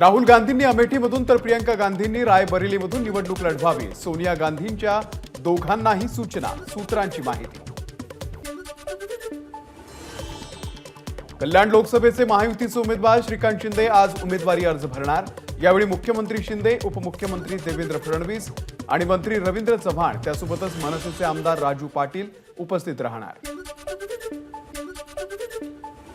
राहुल गांधींनी अमेठीमधून तर प्रियंका गांधींनी रायबरेलीमधून निवडणूक लढवावी। सोनिया गांधींच्या दोघांनाही सूचना, सूत्रांची माहिती। कल्याण लोकसभेचे महायुतीचे उमेदवार श्रीकांत शिंदे आज उमेदवारी अर्ज भरणार। यावेळी मुख्यमंत्री शिंदे, उपमुख्यमंत्री देवेंद्र फडणवीस आणि मंत्री रवींद्र चव्हाण त्यासोबतच मनसेचे आमदार राजू पाटील उपस्थित राहणार।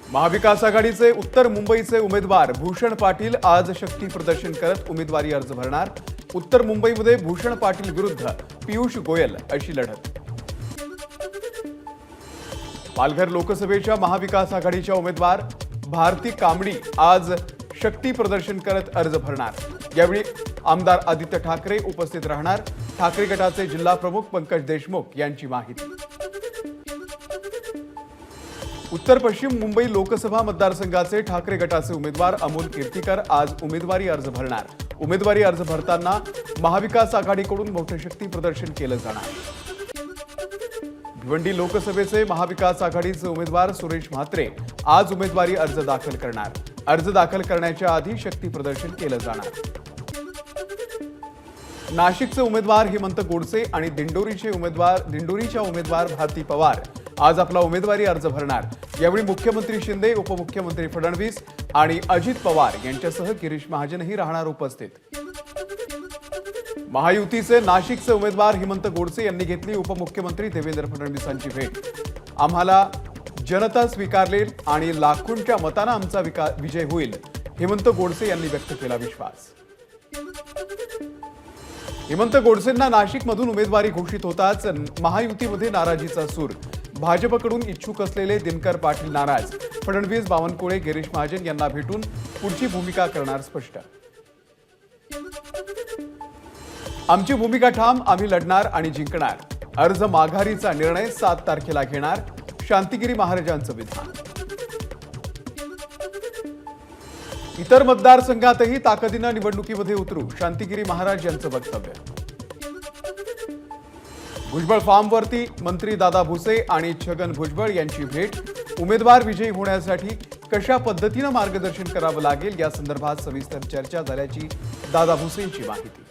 महाविकास आघाडीचे उत्तर मुंबईचे उमेदवार भूषण पाटील आज शक्ती प्रदर्शन करत उमेदवारी अर्ज भरणार। उत्तर मुंबईमध्ये भूषण पाटील विरुद्ध पियुष गोयल अशी लढत। पालघर लोकसभेच्या महाविकास आघाडीच्या उमेदवार भारती कांबडी आज शक्ती प्रदर्शन करत अर्ज भरणार। यावेळी आमदार आदित्य ठाकरे उपस्थित राहणार। ठाकरे गटाचे जिल्हा प्रमुख पंकज देशमुख यांची माहिती। उत्तर पश्चिम मुंबई लोकसभा मतदारसंघाचे ठाकरे गटाचे उमेदवार अमोल कीर्तीकर आज उमेदवारी अर्ज भरणार। उमेदवारी अर्ज भरताना महाविकास आघाडीकडून मोठे शक्ती प्रदर्शन केलं जाणार। भिवंडी लोकसभेचे महाविकास आघाडीचे उमेदवार सुरेश म्हात्रे आज उमेदवारी अर्ज दाखल करणार। अर्ज दाखल करण्याच्या आधी शक्ती प्रदर्शन केलं जाणार। नाशिकचे उमेदवार हेमंत गोडसे आणि दिंडोरीच्या उमेदवार भारती पवार आज आपला उमेदवारी अर्ज भरणार। यावेळी मुख्यमंत्री शिंदे, उपमुख्यमंत्री फडणवीस आणि अजित पवार यांच्यासह गिरीश महाजनही राहणार उपस्थित। महायुतीचे नाशिकचे उमेदवार हेमंत गोडसे यांनी घेतली उपमुख्यमंत्री देवेंद्र फडणवीसांची भेट। आम्हाला जनता स्वीकारलेल आणि लाखोंच्या मतांना आमचा विजय होईल, हेमंत गोडसे यांनी व्यक्त केला विश्वास। हेमंत गोडसेंना नाशिकमधून उमेदवारी घोषित होताच महायुतीमध्ये नाराजीचा सूर। भाजपकडून इच्छुक असलेले दिनकर पाटील नाराज। फडणवीस, बावनकुळे, गिरीश महाजन यांना भेटून पुढची भूमिका करणार स्पष्ट। आमची भूमिका ठाम, आम्ही लढणार आणि जिंकणार। अर्ज माघारीचा निर्णय 7 तारखेला घेणार, शांतिगिरी महाराजांचं विधान। इतर मतदारसंघातही ताकदीनं निवडणुकीमध्ये उतरू, शांतिगिरी महाराज यांचं वक्तव्य। भुजबळ फार्मवरती मंत्री दादा भुसे आणि छगन भुजबळ यांची भेट। उमेदवार विजयी होण्यासाठी कशा पद्धतीनं मार्गदर्शन करावं लागेल या संदर्भात सविस्तर चर्चा झाल्याची दादा भुसेंची माहिती।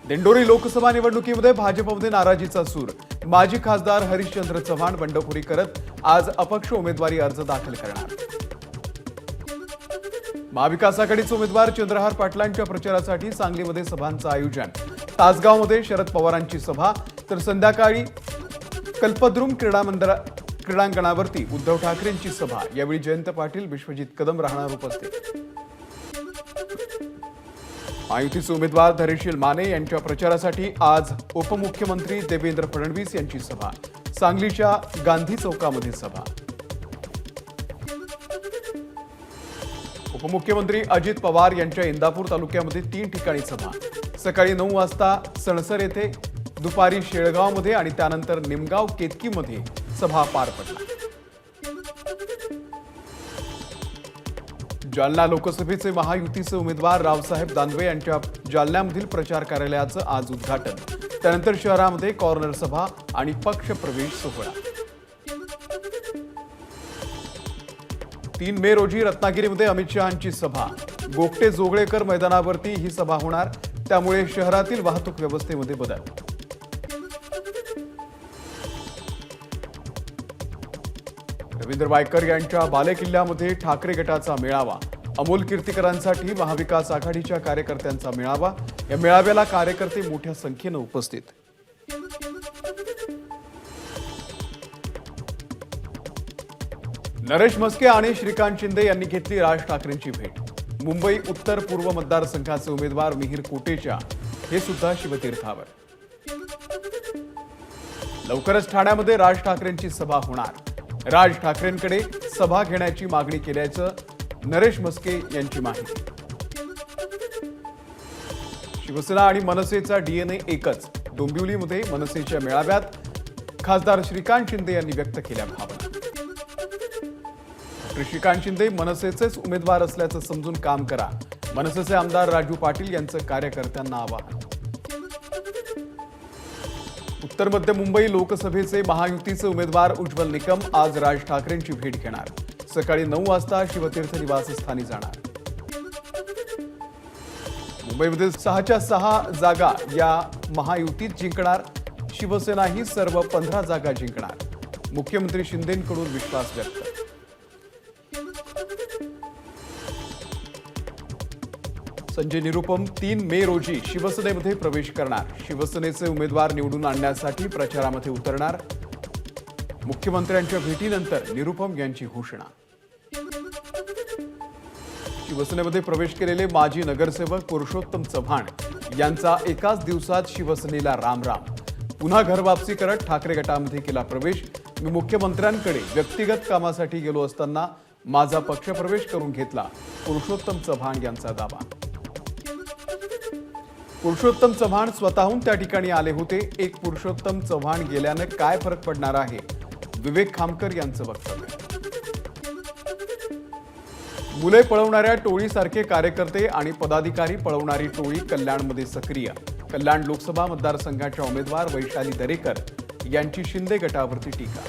दिंडोरी लोकसभा निवडणुकीमध्ये भाजपमध्ये नाराजीचा सूर। माजी खासदार हरिश्चंद्र चव्हाण बंडखोरी करत आज अपक्ष उमेदवारी अर्ज दाखल करणार। महाविकास आघाडीचे उमेदवार चंद्रहार पाटलांच्या प्रचारासाठी सांगलीमध्ये सभांचं आयोजन। तासगावमध्ये शरद पवारांची सभा तर संध्याकाळी कल्पद्रुम क्रीडांगणावरती उद्धव ठाकरेंची सभा। यावेळी जयंत पाटील, विश्वजित कदम राहणार उपस्थित। महायुतीचे उमेदवार धैर्यशील माने यांच्या प्रचारासाठी आज उपमुख्यमंत्री देवेंद्र फडणवीस यांची सभा। सांगलीच्या गांधी चौकामध्ये सभा। उपमुख्यमंत्री अजित पवार यांच्या इंदापूर तालुक्यामध्ये 3 ठिकाणी सभा। सकाळी 9 वाजता सणसर येथे, दुपारी शेळगावमध्ये आणि त्यानंतर निमगाव केतकीमध्ये सभा पार पडल्या। जालना लोकसभेचे महायुतीचे उमेदवार रावसाहेब दानवे यांच्या जालन्यामधील प्रचार कार्यालयाचं आज उद्घाटन। त्यानंतर शहरामध्ये कॉर्नर सभा आणि पक्ष प्रवेश सोहळा। 3 मे रोजी रत्नागिरीमध्ये अमित शहांची सभा। गोगटे जोगळेकर मैदानावरती ही सभा होणार, त्यामुळे शहरातील वाहतूक व्यवस्थेमध्ये बदल। रवींद्र वायकर यांच्या बालेकिल्ल्यामध्ये ठाकरे गटाचा मेळावा। अमोल कीर्तीकरांसाठी महाविकास आघाडीच्या कार्यकर्त्यांचा मेळावा। या मेळाव्याला कार्यकर्ते मोठ्या संख्येने उपस्थित। नरेश म्हस्के आणि श्रीकांत शिंदे यांनी घेतली राज ठाकरेंची भेट। मुंबई उत्तर पूर्व मतदारसंघाचे उमेदवार मिहिर कोटेचा हे सुद्धा शिवतीर्थावर। लवकरच ठाण्यामध्ये राज ठाकरेंची सभा होणार। राज ठाकरेंकडे सभा घेण्याची मागणी केल्याचं नरेश म्हस्के यांची माहिती। शिवसेना आणि मनसेचा डीएनए एकच। डोंबिवलीमध्ये मनसेच्या मेळाव्यात खासदार श्रीकांत शिंदे यांनी व्यक्त केल्या भावना। श्रीकांत शिंदे मनसेचेच उमेदवार असल्याचं समजून काम करा, मनसेचे आमदार राजू पाटील यांचं कार्यकर्त्यांना आवाहन। उत्तर मध्य मुंबई लोकसभेचे महायुतीचे उमेदवार उज्ज्वल निकम आज राज ठाकरेंची भेट घेणार। सकाळी 9 वाजता शिवतीर्थ निवासस्थानी जाणार। मुंबईमध्ये 6च्या 6 जागा या महायुतीत जिंकणार. शिवसेनाही सर्व 15 जागा जिंकणार. मुख्यमंत्री शिंदेंकडून विश्वास व्यक्त. संजय निरुपम 3 मे रोजी शिवसेनेमध्ये प्रवेश करणार. शिवसेनेचे उमेदवार निवडून आणण्यासाठी प्रचारामध्ये उतरणार. मुख्यमंत्र्यांच्या भेटीनंतर निरुपम यांची घोषणा. शिवसेनेमध्ये प्रवेश केलेले माजी नगरसेवक पुरुषोत्तम चव्हाण यांचा एकाच दिवसात शिवसेनेला रामराम. पुन्हा घरवापसी करत ठाकरे गटामध्ये केला प्रवेश. मी मुख्यमंत्र्यांकडे व्यक्तिगत कामासाठी गेलो असताना माझा पक्षप्रवेश करून घेतला. पुरुषोत्तम चव्हाण यांचा दावा. पुरुषोत्तम चव्हाण स्वतःहून त्या ठिकाणी आले होते. एक पुरुषोत्तम चव्हाण गेल्याने काय फरक पडणार आहे, विवेक खामकर यांचं वक्तव्य. मुले पळवणाऱ्या टोळीसारखे कार्यकर्ते आणि पदाधिकारी पळवणारी टोळी कल्याणमध्ये सक्रिय. कल्याण लोकसभा मतदारसंघाच्या उमेदवार वैशाली दरेकर यांची शिंदे गटावरती टीका.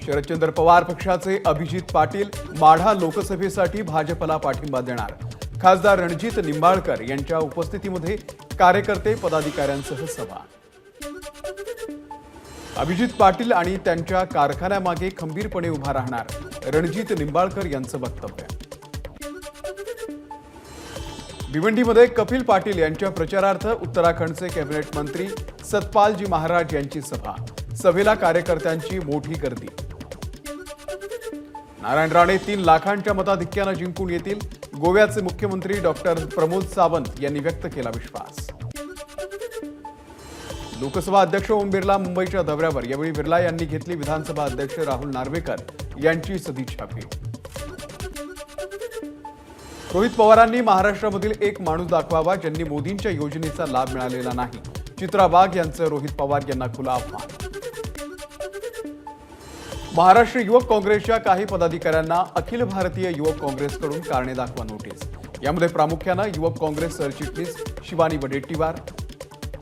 शरदचंद्र पवार पक्षाचे अभिजित पाटील माढा लोकसभेसाठी भाजपला पाठिंबा देणार. खासदार रणजित निंबाळकर यांच्या उपस्थितीमध्ये कार्यकर्ते पदाधिकाऱ्यांसह सभा. अभिजित पाटील आणि त्यांच्या कारखान्यामागे खंबीरपणे उभा राहणार. रणजित निंबाळकर यांचं वक्तव्य. भिवंडीमध्ये कपिल पाटील यांच्या प्रचारार्थ उत्तराखंडचे कॅबिनेट मंत्री सतपालजी महाराज यांची सभा. सभेला कार्यकर्त्यांची मोठी गर्दी. नारायण राणे 3 लाखांच्या मताधिक्यानं जिंकून येतील. गोव्याचे मुख्यमंत्री डॉक्टर प्रमोद सावंत यांनी व्यक्त केला विश्वास. लोकसभा अध्यक्ष ओम बिर्ला मुंबईच्या दौऱ्यावर. यावेळी बिर्ला यांनी घेतली विधानसभा अध्यक्ष राहुल नार्वेकर यांची सदिच्छा भेट. रोहित पवारांनी महाराष्ट्रामधील एक माणूस दाखवावा ज्यांनी मोदींच्या योजनेचा लाभ मिळालेला नाही. चित्रा वाघ यांचं रोहित पवार यांना खुलं आव्हान. महाराष्ट्र युवक काँग्रेसच्या काही पदाधिकाऱ्यांना अखिल भारतीय युवक काँग्रेसकडून कारणे दाखवा नोटीस. यामध्ये प्रामुख्यानं युवक काँग्रेस सरचिटणीस शिवानी वडेट्टीवार,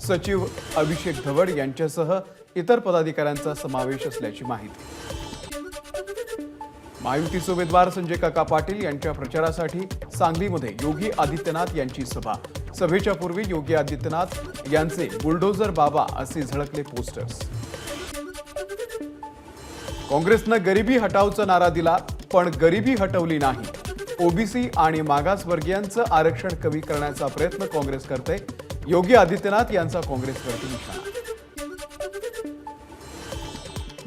सचिव अभिषेक धवड यांच्यासह इतर पदाधिकाऱ्यांचा समावेश असल्याची माहिती. महायुतीचे उमेदवार संजय काका पाटील यांच्या प्रचारासाठी सांगलीमध्ये योगी आदित्यनाथ यांची सभा. सभेच्या पूर्वी योगी आदित्यनाथ यांचे बुलडोझर बाबा असे झळकले पोस्टर्स. काँग्रेसनं गरिबी हटावचा नारा दिला पण गरिबी हटवली नाही. ओबीसी आणि मागासवर्गीयांचं आरक्षण कमी करण्याचा प्रयत्न काँग्रेस करते. योगी आदित्यनाथ यांचा काँग्रेसवरती निशाणा.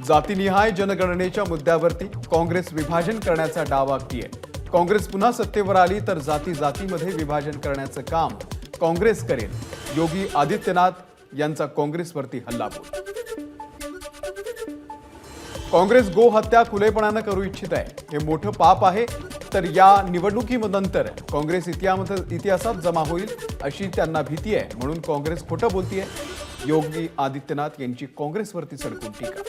जातीनिहाय जनगणनेच्या मुद्द्यावरती काँग्रेस विभाजन करण्याचा डाव आखतीये. काँग्रेस पुन्हा सत्तेवर आली तर जातीमध्ये विभाजन करण्याचं काम काँग्रेस करेल. योगी आदित्यनाथ यांचा काँग्रेसवरती हल्लाबोल. काँग्रेस गो हत्या खुलेपणानं करू इच्छित आहे. हे मोठं पाप आहे. तर या निवडणुकीनंतर काँग्रेस इतिहासात जमा होईल अशी त्यांना भीती आहे. म्हणून काँग्रेस खोटं बोलतीये. योगी आदित्यनाथ यांची काँग्रेसवरती सडकून टीका.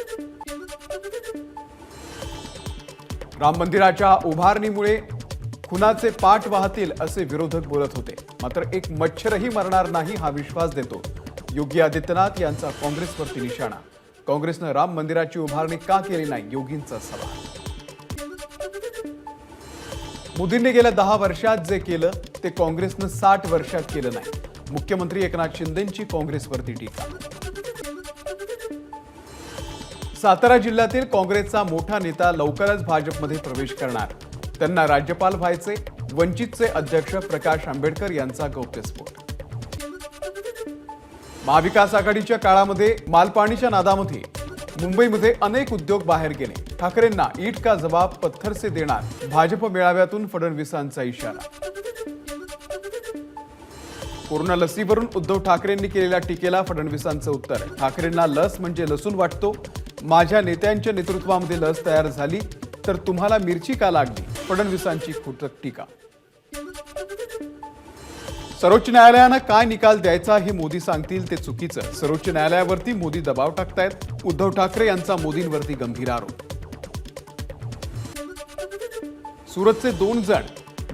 राम मंदिराच्या उभारणीमुळे खुनाचे पाठ वाहतील असे विरोधक बोलत होते. मात्र एक मच्छरही मरणार नाही हा विश्वास देतो योगी आदित्यनाथ यांचा काँग्रेसवरती निशाणा. काँग्रेसनं राम मंदिराची उभारणी का केली नाही, योगींचा सवाल. मोदींनी गेल्या 10 वर्षात जे केलं ते काँग्रेसनं 60 वर्षात केलं नाही. मुख्यमंत्री एकनाथ शिंदेंची काँग्रेसवरती टीका. सातारा जिल्ह्यातील काँग्रेसचा मोठा नेता लवकरच भाजपमध्ये प्रवेश करणार. त्यांना राज्यपाल व्हायचे. वंचितचे अध्यक्ष प्रकाश आंबेडकर यांचा गौप्यस्फोट. महाविकास आघाडीच्या काळामध्ये मालपाणीच्या नादामध्ये मुंबईमध्ये अनेक उद्योग बाहेर गेले. ठाकरेंना ईट का जवाब पत्थर से देणार. भाजप मेळाव्यातून फडणवीसांचा इशारा. कोरोना लसीवरून उद्धव ठाकरेंनी केलेल्या टीकेला फडणवीसांचं उत्तर. ठाकरेंना लस म्हणजे लसूण वाटतो. माझ्या नेत्यांच्या नेतृत्वामध्ये लस तयार झाली तर तुम्हाला मिरची का लागली. फडणवीसांची खुटक टीका. सर्वोच्च न्यायालयानं काय निकाल द्यायचा हे मोदी सांगतील ते चुकीचं. सर्वोच्च न्यायालयावरती मोदी दबाव टाकतायत. उद्धव ठाकरे यांचा मोदींवरती गंभीर आरोप. सुरतचे 2 जण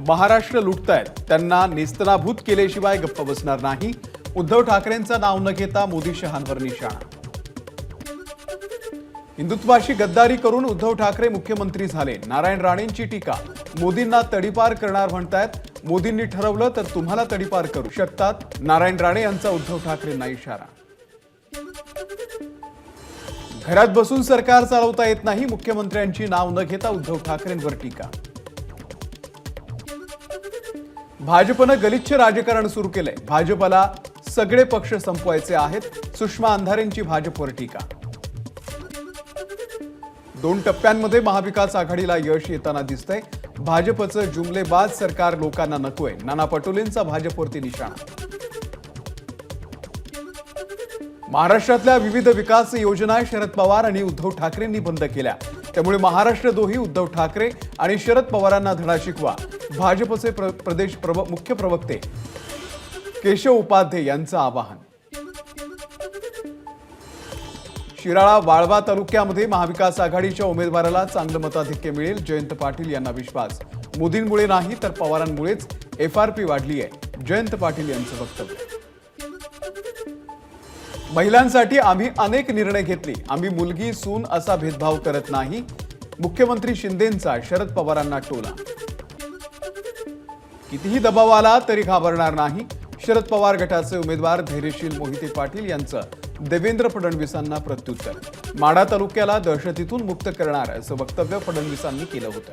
महाराष्ट्र लुटतायत. त्यांना नेस्तनाभूत केल्याशिवाय गप्प बसणार नाही. उद्धव ठाकरेंचं नाव न घेता मोदी शहांवर निशाणा. हिंदुत्वाशी गद्दारी करून उद्धव ठाकरे मुख्यमंत्री झाले. नारायण राणेंची टीका. मोदींना तडीपार करणार म्हणतायत। मोदींनी ठरवलं तर तुम्हाला तडीपार करू शकतात, नारायण राणे यांचा उद्धव ठाकरेंना इशारा। घरात बसून सरकार चालवता येत नाही, मुख्यमंत्र्यांची नाव न घेता उद्धव ठाकरेंवर टीका। भाजपनं गलिच्छ राजकारण सुरू केलंय, भाजपला सगळे पक्ष संपवायचे आहेत, सुषमा अंधारेंची भाजपवर टीका। 2 टप्प्यांमध्ये महाविकास आघाडीला यश येताना दिसतंय, भाजपचं जुमलेबाज सरकार लोकांना नकोय, नाना पटोलेंचा भाजपवरती निशाणा। महाराष्ट्रातल्या विविध विकास योजना शरद पवार आणि उद्धव ठाकरेंनी बंद केल्या, त्यामुळे महाराष्ट्र द्रोही उद्धव ठाकरे आणि शरद पवारांना धडा शिकवा, भाजपचे प्रदेश मुख्य प्रवक्ते केशव उपाध्ये यांचं आवाहन। शिराळा वाळवा तालुक्यामध्ये महाविकास आघाडीच्या उमेदवाराला चांगलं मताधिक्य मिळेल, जयंत पाटील यांना विश्वास। मोदींमुळे नाही तर पवारांमुळेच FRP वाढली आहे, जयंत पाटील यांचं वक्तव्य। महिलांसाठी आम्ही अनेक निर्णय घेतले, आम्ही मुलगी सून असा भेदभाव करत नाही, मुख्यमंत्री शिंदेंचा शरद पवारांना टोला। कितीही दबाव आला तरी घाबरणार नाही, शरद पवार गटाचे उमेदवार धैर्यशील मोहिते पाटील यांचं देवेंद्र फडणवीसांना प्रत्युत्तर। माढा तालुक्याला दहशतीतून मुक्त करणार असं वक्तव्य फडणवीसांनी केलं होतं।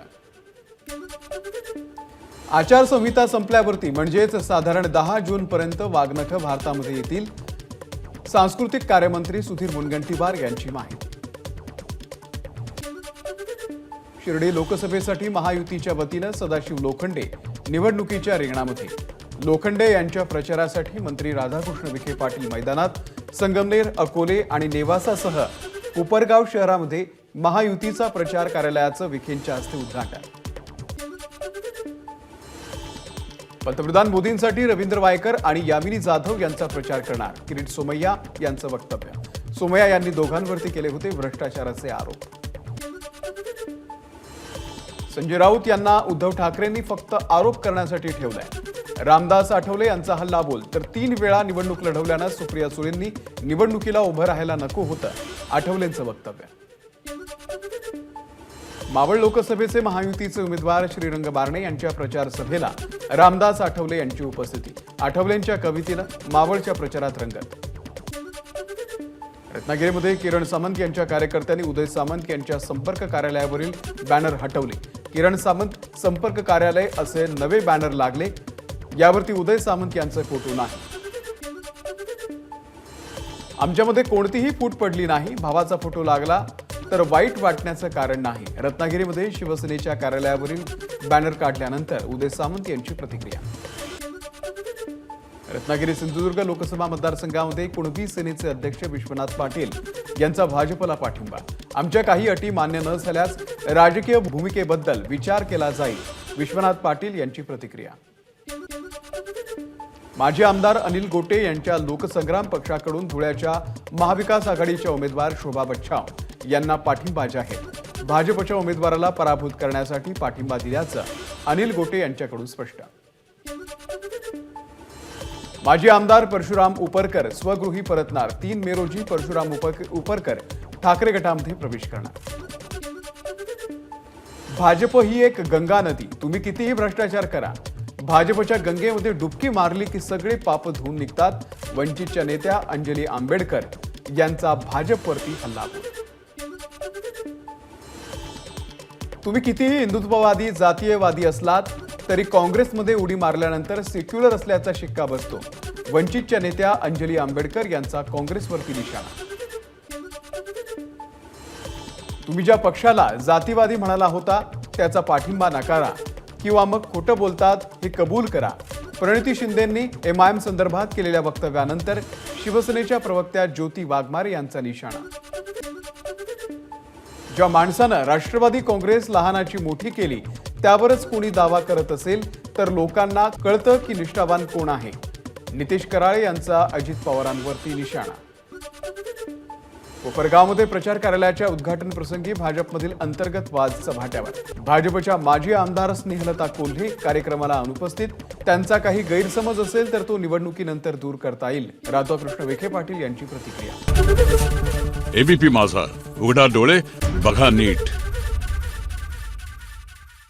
आचारसंहिता संपल्यावरती म्हणजेच साधारण 10 जून पर्यंत वाघनखं भारतामध्ये येतील, सांस्कृतिक कार्यमंत्री सुधीर मुनगंटीवार यांची माहिती। शिर्डी लोकसभेसाठी महायुतीच्या वतीनं सदाशिव लोखंडे निवडणुकीच्या रिंगणामध्ये। लोखंडे यांच्या प्रचारासाठी मंत्री राधाकृष्ण विखे पाटील मैदानात, संगमनेर, अकोले आणि नेवासासह कोपरगाव शहरामध्ये महायुतीचा प्रचार कार्यालयाचं विखेंच्या हस्ते उद्घाटन। पंतप्रधान मोदींसाठी रवींद्र वायकर आणि यामिनी जाधव यांचा प्रचार करणार, किरीट सोमय्या यांचं वक्तव्य। सोमय्या यांनी दोघांवरती केले होते भ्रष्टाचाराचे आरोप। संजय राऊत यांना उद्धव ठाकरेंनी फक्त आरोप करण्यासाठी ठेवलाय, रामदास आठवले यांचा हल्लाबोल, तर 3 वेळा निवडणूक लढवल्यानं सुप्रिया सुळेंनी निवडणुकीला उभं राहायला नको होतं, आठवलेंचं वक्तव्य। मावळ लोकसभेचे महायुतीचे उमेदवार श्रीरंग बारणे यांच्या प्रचार सभेला रामदास आठवले यांची उपस्थिती, आठवलेंच्या कवितेनं मावळच्या प्रचारात रंगत। रत्नागिरीमध्ये किरण सामंत यांच्या कार्यकर्त्यांनी उदय सामंत यांच्या संपर्क कार्यालयावरील बॅनर हटवले, किरण सामंत संपर्क कार्यालय असे नवे बॅनर लागले, यावरती उदय सामंत यांचे फोटो नाही। आमच्यामध्ये कोणतीही फूट पडली नाही, भावाचा फोटो लागला तर वाईट वाटण्याचं कारण नाही, रत्नागिरीमध्ये शिवसेनेच्या कार्यालयावरील बॅनर काढल्यानंतर उदय सामंत यांची प्रतिक्रिया। रत्नागिरी सिंधुदुर्ग लोकसभा मतदारसंघामध्ये कुणबी सेनेचे अध्यक्ष विश्वनाथ पाटील यांचा भाजपला पाठिंबा, आमच्या काही अटी मान्य न झाल्यास राजकीय भूमिकेबद्दल विचार केला जाईल, विश्वनाथ पाटील यांची प्रतिक्रिया। माजी आमदार अनिल गोटे यांच्या लोकसंग्राम पक्षाकडून धुळ्याच्या महाविकास आघाडीच्या उमेदवार शोभा बच्छाव यांना पाठिंबा जाहीर, भाजपच्या उमेदवाराला पराभूत करण्यासाठी पाठिंबा दिल्याचं अनिल गोटे यांच्याकडून स्पष्ट। माजी आमदार परशुराम उपरकर स्वगृही परतणार, 3 मे रोजी परशुराम उपरकर ठाकरे गटामध्ये प्रवेश करणार। भाजप ही एक गंगा नदी, तुम्ही कितीही भ्रष्टाचार करा, भाजपच्या गंगेमध्ये डुबकी मारली की सगळे पाप धुवून निघतात, वंचितच्या नेत्या अंजली आंबेडकर यांचा भाजपवरती हल्लाबोल। तुम्ही कितीही हिंदुत्ववादी जातीयवादी असलात तरी काँग्रेसमध्ये उडी मारल्यानंतर सेक्युलर असल्याचा शिक्का बसतो, वंचितच्या नेत्या अंजली आंबेडकर यांचा काँग्रेसवरती निशाणा। तुम्ही ज्या पक्षाला जातीवादी म्हणाला होता त्याचा पाठिंबा नकारा किंवा मग खोटं बोलतात हे कबूल करा, प्रणिती शिंदेंनी MIM संदर्भात केलेल्या वक्तव्यानंतर शिवसेनेच्या प्रवक्त्या ज्योती वाघमारे यांचा निशाणा। ज्या माणसानं राष्ट्रवादी काँग्रेस लहानाची मोठी केली त्यावरच कोणी दावा करत असेल तर लोकांना कळतं की निष्ठावान कोण आहे, नितेश कराळे यांचा अजित पवारांवरती निशाणा। कोपरगावमध्ये प्रचार कार्यालयाच्या उद्घाटन प्रसंगी भाजपमधील अंतर्गत वाद चव्हाट्यावर, भाजपच्या माजी आमदार स्नेहलता कोल्हे कार्यक्रमाला अनुपस्थित, त्यांचा काही गैरसमज असेल तर तो निवडणुकीनंतर दूर करता येईल, राधाकृष्ण विखे पाटील यांची प्रतिक्रिया। ABP माझा, उघडा डोळे बघा नीट।